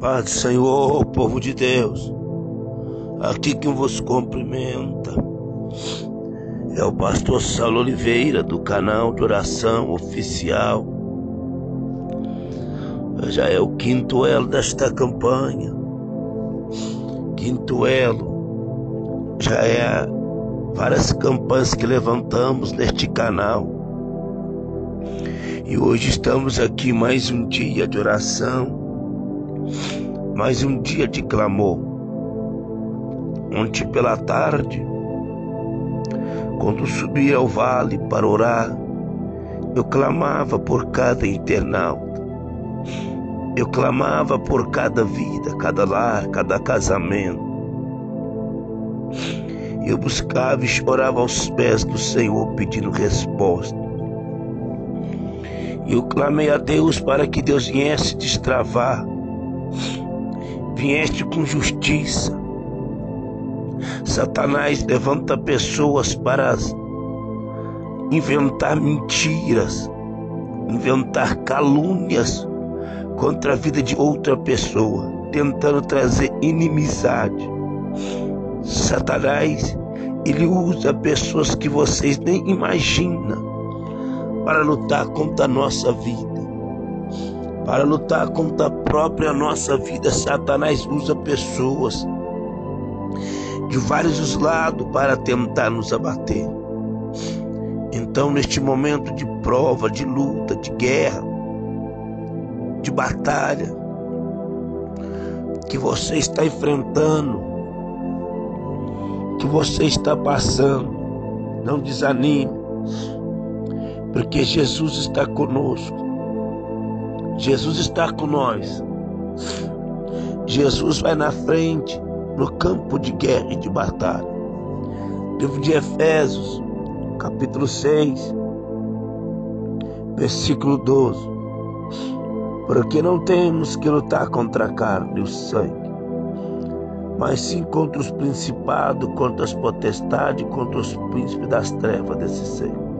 Paz do Senhor, povo de Deus, aqui quem vos cumprimenta é o pastor Saulo Oliveira, do canal de oração oficial. Já é o quinto elo desta campanha. Quinto elo já é várias campanhas que levantamos neste canal. E hoje estamos aqui mais um dia de oração, mais um dia de clamor. Ontem pela tarde, quando subi ao vale para orar, eu clamava por cada internauta, eu clamava por cada vida, cada lar, cada casamento. Eu buscava e chorava aos pés do Senhor pedindo resposta. Eu clamei a Deus para que Deus viesse destravar, viesse com justiça. Satanás levanta pessoas para inventar mentiras, inventar calúnias contra a vida de outra pessoa, tentando trazer inimizade. Satanás, ele usa pessoas que vocês nem imaginam para lutar contra a nossa vida, para lutar contra a própria nossa vida. Satanás usa pessoas de vários lados para tentar nos abater. Então, neste momento de prova, de luta, de guerra, de batalha que você está enfrentando, que você está passando, não desanime, porque Jesus está conosco. Jesus está com nós. Jesus vai na frente no campo de guerra e de batalha. Livro de Efésios, capítulo 6, versículo 12. Porque não temos que lutar contra a carne e o sangue, mas sim contra os principados, contra as potestades, contra os príncipes das trevas desse século,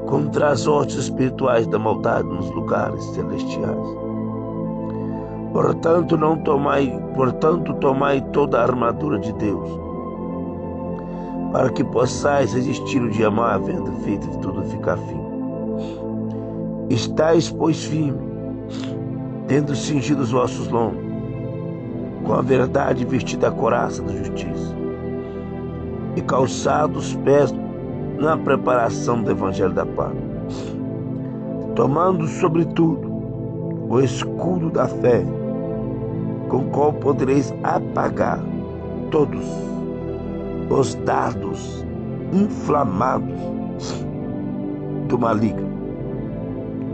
contra as hostes espirituais da maldade nos lugares celestiais. Portanto, tomai toda a armadura de Deus, para que possais resistir o dia mau, havendo feito de tudo ficar firme. Estais, pois, firme, tendo cingido os vossos lombos, com a verdade vestida a couraça da justiça, e calçados os pés na preparação do evangelho da paz, tomando sobretudo o escudo da fé, com o qual podereis apagar todos os dardos inflamados do maligno.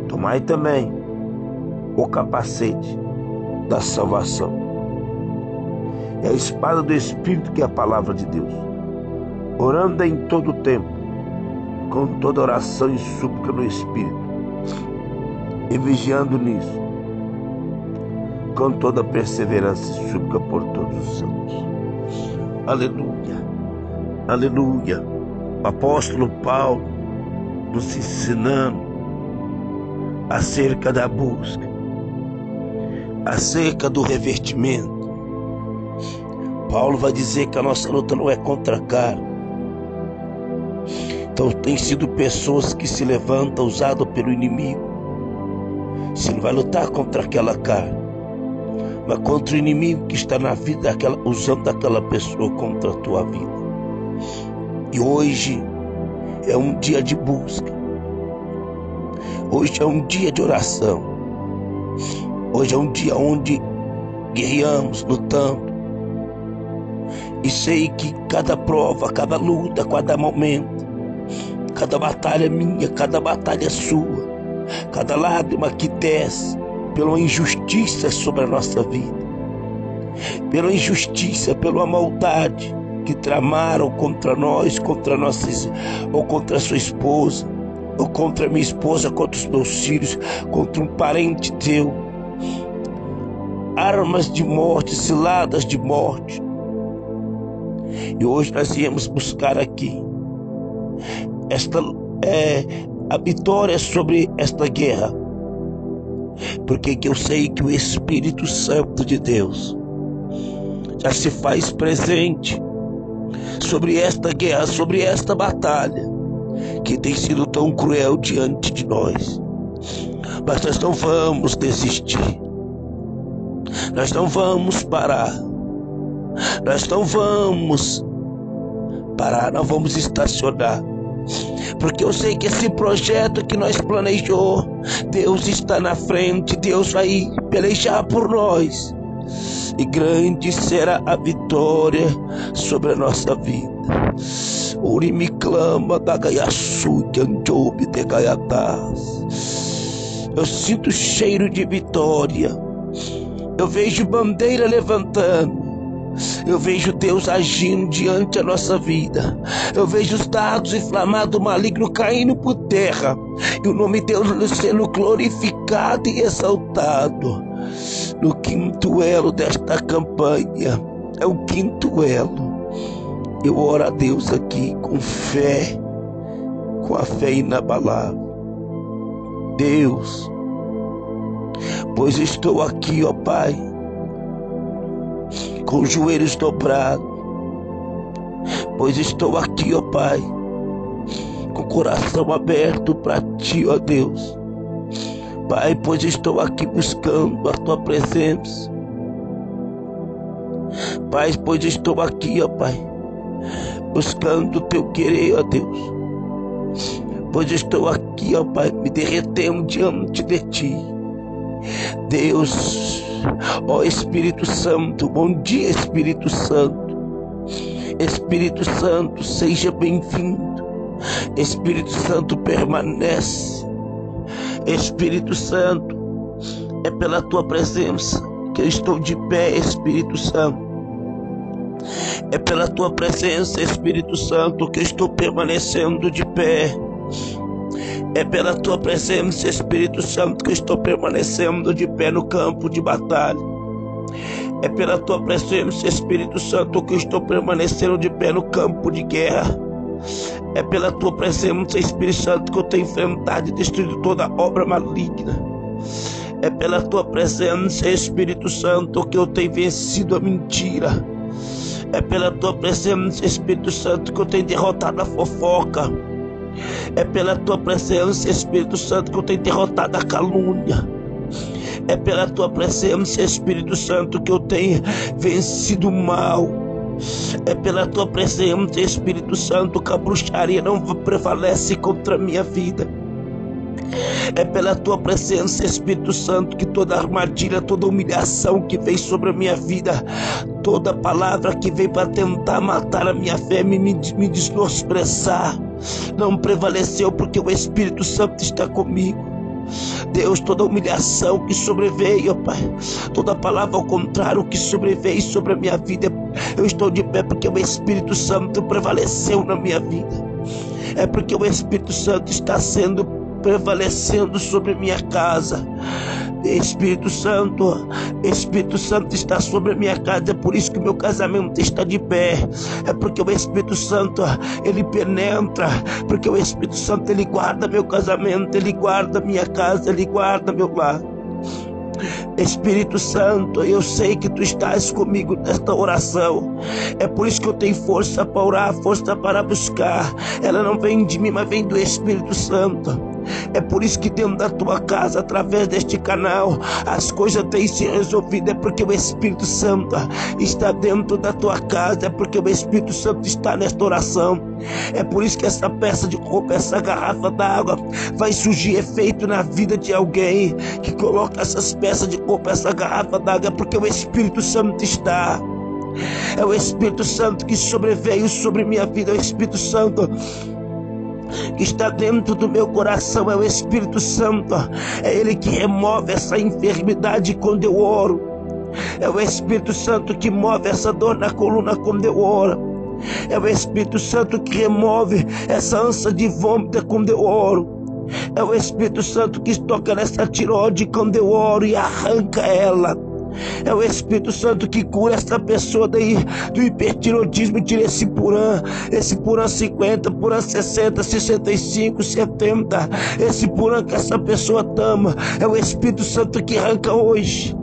Tomai também o capacete da salvação e a espada do Espírito, que é a palavra de Deus, orando em todo o tempo, com toda oração e súplica no Espírito, e vigiando nisso, com toda perseverança e súplica por todos os santos. Aleluia, aleluia. O apóstolo Paulo nos ensinando acerca da busca, acerca do revestimento. Paulo vai dizer que a nossa luta não é contra a carne. Então tem sido pessoas que se levantam usadas pelo inimigo. Você não vai lutar contra aquela carne, mas contra o inimigo que está na vida usando aquela pessoa contra a tua vida. E hoje é um dia de busca. Hoje é um dia de oração. Hoje é um dia onde guerreamos, lutando. E sei que cada prova, cada luta, cada momento, cada batalha é minha, cada batalha é sua, cada lágrima que desce pela injustiça sobre a nossa vida, pela injustiça, pela maldade que tramaram contra nós, contra nossas, ou contra a sua esposa, ou contra a minha esposa, contra os meus filhos, contra um parente teu. Armas de morte, ciladas de morte. E hoje nós viemos buscar aqui a vitória sobre esta guerra, Porque eu sei que o Espírito Santo de Deus já se faz presente sobre esta guerra, sobre esta batalha que tem sido tão cruel diante de nós. Mas nós não vamos desistir, nós não vamos parar, nós não vamos parar, não vamos estacionar, porque eu sei que esse projeto que nós planejou, Deus está na frente, Deus vai pelejar por nós, e grande será a vitória sobre a nossa vida. Uri me clama da Gaiaçu, que Anjob de Gaiatás. Eu sinto cheiro de vitória, eu vejo bandeira levantando, eu vejo Deus agindo diante da nossa vida, eu vejo os dardos inflamados malignos caindo por terra, e o nome de Deus sendo glorificado e exaltado. No quinto elo desta campanha, é o quinto elo, eu oro a Deus aqui com fé, com a fé inabalável. Deus, pois estou aqui, ó Pai, com os joelhos dobrados, pois estou aqui, ó Pai, com o coração aberto para Ti, ó Deus. Pai, pois estou aqui buscando a Tua presença. Pai, pois estou aqui, ó Pai, buscando o Teu querer, ó Deus. Pois estou aqui, ó Pai, me derretendo diante de Ti. Deus, ó Espírito Santo, bom dia, Espírito Santo. Espírito Santo, seja bem-vindo. Espírito Santo, permanece. Espírito Santo, é pela Tua presença que eu estou de pé, Espírito Santo. É pela Tua presença, Espírito Santo, que eu estou permanecendo de pé. É pela Tua presença, Espírito Santo, que eu estou permanecendo de pé no campo de batalha. É pela Tua presença, Espírito Santo, que eu estou permanecendo de pé no campo de guerra. É pela Tua presença, Espírito Santo, que eu tenho enfrentado e destruído toda obra maligna. É pela Tua presença, Espírito Santo, que eu tenho vencido a mentira. É pela Tua presença, Espírito Santo, que eu tenho derrotado a fofoca. É pela Tua presença, Espírito Santo, que eu tenho derrotado a calúnia. É pela Tua presença, Espírito Santo, que eu tenho vencido o mal. É pela Tua presença, Espírito Santo, que a bruxaria não prevalece contra a minha vida. É pela Tua presença, Espírito Santo, que toda armadilha, toda humilhação que vem sobre a minha vida, toda palavra que vem para tentar matar a minha fé, me desnosprezar, não prevaleceu, porque o Espírito Santo está comigo. Deus, toda humilhação que sobreveio, ó Pai, toda palavra ao contrário que sobreveio sobre a minha vida, eu estou de pé porque o Espírito Santo prevaleceu na minha vida. É porque o Espírito Santo está prevalecendo sobre minha casa. Espírito Santo está sobre a minha casa. É por isso que o meu casamento está de pé. É porque o Espírito Santo, ele penetra. Porque o Espírito Santo, ele guarda meu casamento, ele guarda minha casa, ele guarda meu lar. Espírito Santo, eu sei que Tu estás comigo nesta oração. É por isso que eu tenho força para orar, força para buscar. Ela não vem de mim, mas vem do Espírito Santo. É por isso que dentro da tua casa, através deste canal, as coisas têm se resolvido. É porque o Espírito Santo está dentro da tua casa. É porque o Espírito Santo está nesta oração. É por isso que essa peça de roupa, essa garrafa d'água vai surgir efeito na vida de alguém que coloca essas peças de roupa, essa garrafa d'água. É porque o Espírito Santo está. É o Espírito Santo que sobreveio sobre minha vida. É o Espírito Santo que está dentro do meu coração. É o Espírito Santo, é Ele que remove essa enfermidade quando eu oro. É o Espírito Santo que move essa dor na coluna quando eu oro. É o Espírito Santo que remove essa ânsia de vômito quando eu oro. É o Espírito Santo que toca nessa tireoide quando eu oro e arranca ela. É o Espírito Santo que cura essa pessoa daí do hipertiroidismo, tira esse Puran 50, Puran 60, 65, 70, esse Puran que essa pessoa tama. É o Espírito Santo que arranca hoje.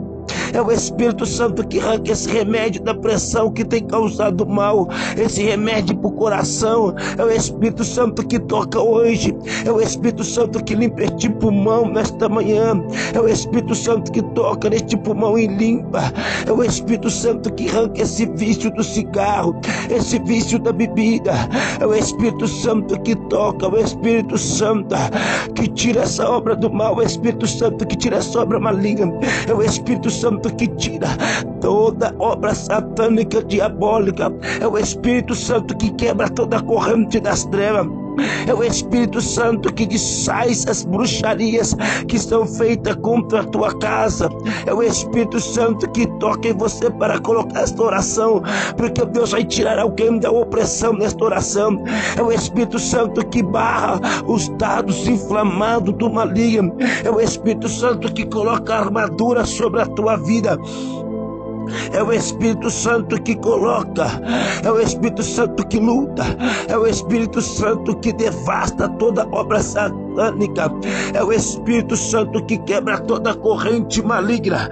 É o Espírito Santo que arranca esse remédio da pressão que tem causado mal, esse remédio para o coração. É o Espírito Santo que toca hoje. É o Espírito Santo que limpa este pulmão nesta manhã. É o Espírito Santo que toca neste pulmão e limpa. É o Espírito Santo que arranca esse vício do cigarro, esse vício da bebida. É o Espírito Santo que toca. É o Espírito Santo que tira essa obra do mal. É o Espírito Santo que tira essa obra maligna. É o Espírito Santo que tira toda obra satânica, diabólica. É o Espírito Santo que quebra toda a corrente das trevas. É o Espírito Santo que desfaz as bruxarias que são feitas contra a tua casa. É o Espírito Santo que toca em você para colocar esta oração, porque Deus vai tirar alguém da opressão nesta oração. É o Espírito Santo que barra os dados inflamados do maligno. É o Espírito Santo que coloca a armadura sobre a tua vida. É o Espírito Santo que coloca, é o Espírito Santo que luta, é o Espírito Santo que devasta toda obra satânica, é o Espírito Santo que quebra toda corrente maligna,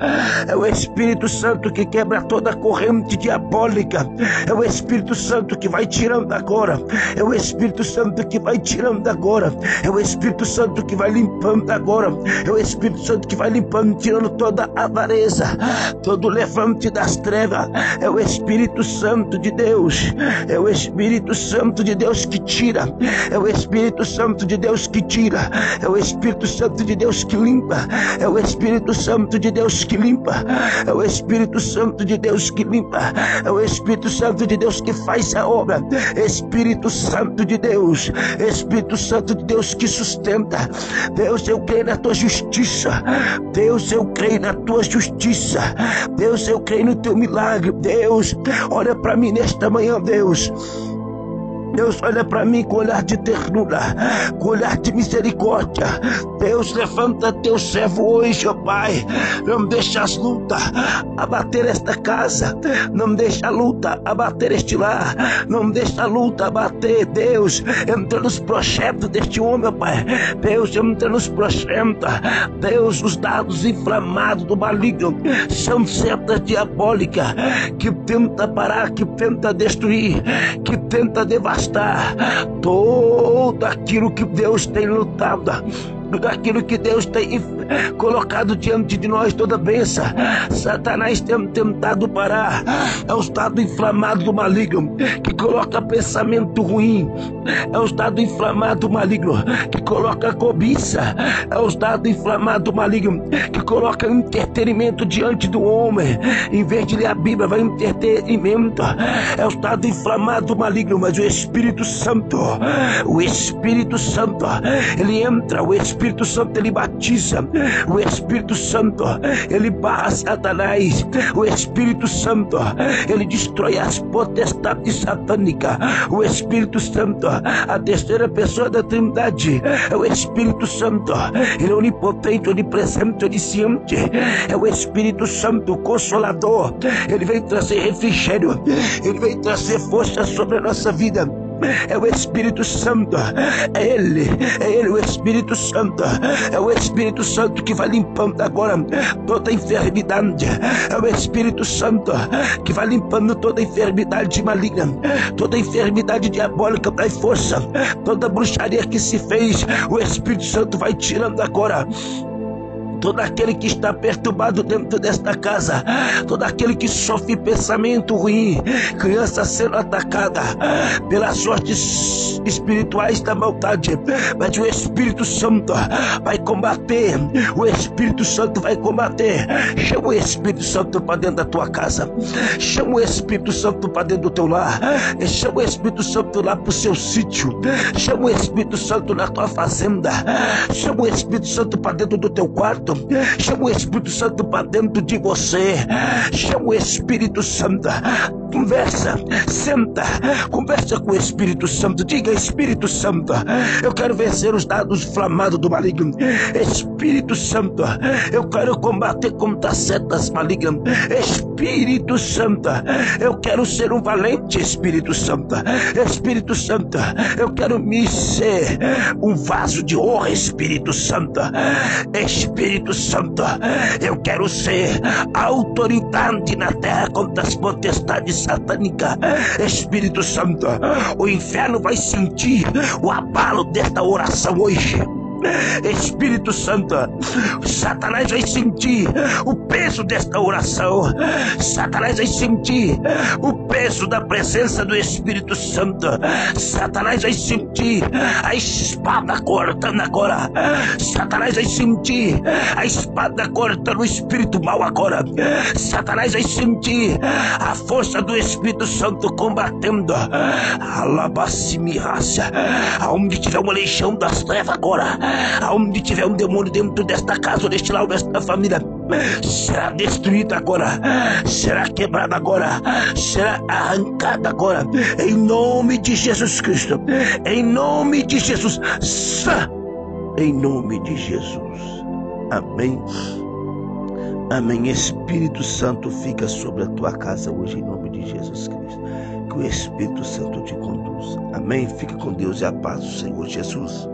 é o Espírito Santo que quebra toda corrente diabólica, é o Espírito Santo que vai tirando agora, é o Espírito Santo que vai tirando agora, é o Espírito Santo que vai limpando agora, é o Espírito Santo que vai limpando, tirando toda a avareza, todo levante das trevas. É o Espírito Santo de Deus, é o Espírito Santo de Deus que tira, é o Espírito Santo de Deus que tira, é o Espírito Santo de Deus que limpa, é o Espírito Santo de Deus que limpa, é o Espírito Santo de Deus que limpa, é o Espírito Santo de Deus que faz a obra. Espírito Santo de Deus, Espírito Santo de Deus que sustenta. Deus, eu creio na tua justiça, Deus, eu creio na tua justiça, Deus, eu creio no teu milagre. Deus, olha para mim nesta manhã, Deus. Deus, olha para mim com olhar de ternura, com olhar de misericórdia. Deus, levanta teu servo hoje, ó Pai. Não deixa as lutas abater esta casa, não deixa a luta abater este lar, não deixa a luta abater. Deus, entra nos projetos deste homem, ó Pai. Deus, entra nos projetos. Deus, os dados inflamados do maligno são setas diabólicas que tenta parar, que tenta destruir, que tenta devastar tudo aquilo que Deus tem lutado, tudo aquilo que Deus tem colocado diante de nós, toda bênção. Satanás tem tentado parar. É o estado inflamado do maligno que coloca pensamento ruim, é o estado inflamado maligno que coloca cobiça, é o estado inflamado maligno que coloca entretenimento diante do homem. Em vez de ler a Bíblia, vai entretenimento. É o estado inflamado maligno. Mas o Espírito Santo, ele entra, o Espírito Santo, ele batiza, o Espírito Santo, ele barra Satanás, o Espírito Santo, ele destrói as potestades satânicas, o Espírito Santo, a terceira pessoa da Trindade, é o Espírito Santo, ele é onipotente, onipresente, onisciente, é o Espírito Santo, o Consolador. Ele vem trazer refrigério, ele vem trazer força sobre a nossa vida. É o Espírito Santo, é Ele, o Espírito Santo, é o Espírito Santo que vai limpando agora toda enfermidade, é o Espírito Santo que vai limpando toda enfermidade maligna, toda enfermidade diabólica, dai força, toda bruxaria que se fez, o Espírito Santo vai tirando agora. Todo aquele que está perturbado dentro desta casa, todo aquele que sofre pensamento ruim, criança sendo atacada pelas sortes espirituais da maldade, mas o Espírito Santo vai combater, o Espírito Santo vai combater. Chama o Espírito Santo para dentro da tua casa, chama o Espírito Santo para dentro do teu lar, chama o Espírito Santo lá para o seu sítio, chama o Espírito Santo na tua fazenda, chama o Espírito Santo para dentro do teu quarto, chama o Espírito Santo para dentro de você, chama o Espírito Santo. Conversa, senta, conversa com o Espírito Santo. Diga: Espírito Santo, eu quero vencer os dados inflamados do maligno. Espírito Santo, eu quero combater contra setas malignas. Espírito Santo, eu quero ser um valente. Espírito Santo, Espírito Santo, eu quero me ser um vaso de honra. Espírito Santo, Espírito Santo, eu quero ser autoridade na terra contra as potestades satânicas. Espírito Santo, o inferno vai sentir o abalo desta oração hoje. Espírito Santo, Satanás vai sentir o peso desta oração. Satanás vai sentir o peso da presença do Espírito Santo. Satanás vai sentir a espada cortando agora. Satanás vai sentir a espada cortando o espírito mal agora. Satanás vai sentir a força do Espírito Santo combatendo. Alabacimirácia, aonde tiver uma legião das trevas agora, aonde tiver um demônio dentro desta casa, deste lar, desta família, será destruída agora, será quebrada agora, será arrancada agora, em nome de Jesus Cristo, em nome de Jesus, em nome de Jesus. Amém. Amém. Espírito Santo, fica sobre a tua casa hoje, em nome de Jesus Cristo. Que o Espírito Santo te conduza. Amém. Fica com Deus e a paz do Senhor Jesus.